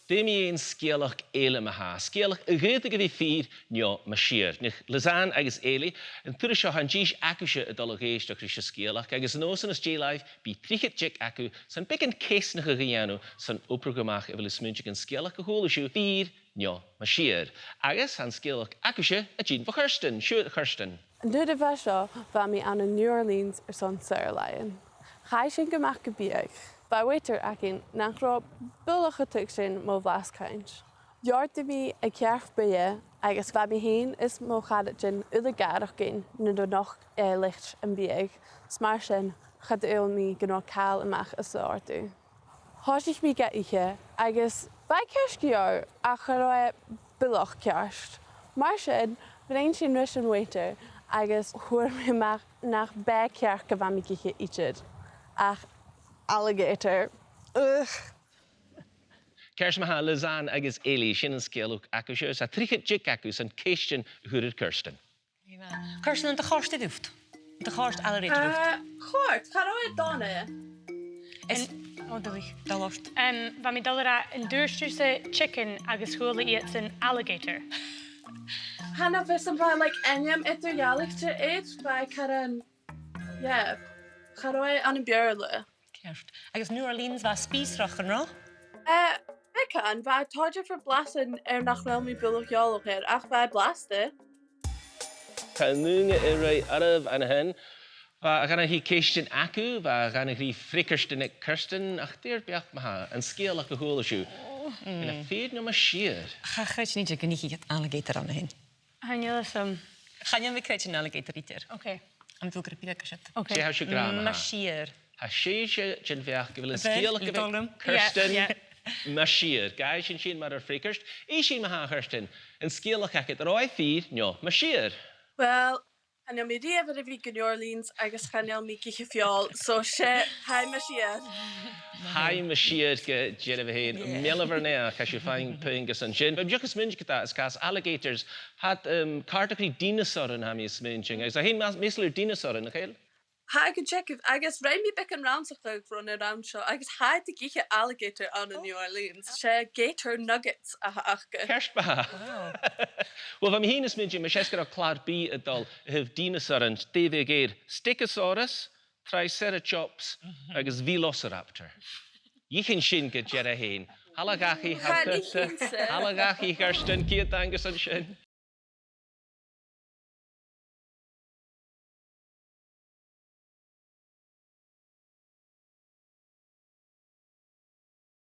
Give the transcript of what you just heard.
Dimi ein sgiobaidhean éile maha. Sgiobaidhean gheibh go bhí fhìor neo Mas Fhìor. Nich Liz Anne agus Eilidh, an tuaire seo han díos acúise a dul a géisteach rís a sgiobaidhean, agus nó san is déalaibh bí tríchad dic acú san big an céisnach a gheanú san oprogramach a bhfuil is muinteach an sgiobaidhean go hólasú fhìor neo Mas Fhìor. Agus han sgiobaidhean acúise a dín bhchurstan, siúd a churstan. An dúd a bheith seo bha mí an New Orleans ar son Saoirlein. Chai sin gomach go bíag. Ba waiter acin nach rá buannachadh sin mó bhlascaint. Dearta mí a cearch bia agus bha mí hain is mó chadad sin ula garach gin na do nach licht an bíag. Smar sin chad éil mí gná cáil amach is áirtú. Háisich mí ga ithe agus ba ceist Fhìor a churá buach ceist. Mar sin bhain sin nuis an waiter agus chuair mé nach bé cearch go bha mí giche iad. Ach Alligator. Ugh. Ceir maha Liz Anne agus Eilidh sin an sgiobaidhean acúise sa tríchad dic acú san céistin chuirid Kirstin. Kirstin an de cháiste dúft. De cháist Alligator dúft. Chort, charáid dána. Is dá lost. Bha mí dul an dúirstúsa chicken agus chuala iad san Alligator. Hanna bheits an bhaid aim idirhealaigte éid ba caran, charáid an bearla. Ceist. Agus New Orleans bha spísrach an rá? Becan, bha táidir for blasan nach raibh mí buach ir ach bha blasta. Tá núna i ré arab an hen, a ganna hí céistin acú, a ganna hí frikirstin ag Kirstin, ach déir beach maha an sgiobaidhean go hólasú. Ina fhìor neo Mas Fhìor. Chait níidir go níí Alligator an hen. Hannelas Channeam vi creit an Alligator ítir. Okay. Am dúgur a bíag sit. Sé how sé gra Mas Fhìor. Ha sé sin bheach go bhfuil an sgiobaidhean go bheith Kirstin Mas Fhìor. Gai sin mar ar frikirst. Í sin maha Kirstin. An sgiobaidhean acad roi fhìor neo Mas Fhìor. Well, hanna mí riamh a bhí go New Orleans agus channeal mí giche fiol, so sé hai Mas Fhìor. Hai Mas Fhìor go dhéanamh héin méilehar nea cha siú fáin puingus an sin. Bam deochas muinteach atá is cas alligators had cartachrí dinosaur an haimi is muinting. Agus a hén míslir dinosaur an chéil? Ha go check agus raim mí bec an ransachtach run a ram seo, agus haid a giche alligator an New Orleans. Sé gator nuggets a achcha. Kerst ba. Well, bam hén is muinting, mas éscar a clár bí a dul hif dinosaur an dévé géir Stichosaurus, Triceratops agus Velociraptor. Díchan sin go dhearr a héin. Halagachi, Kirstin, Kiat angus an sin.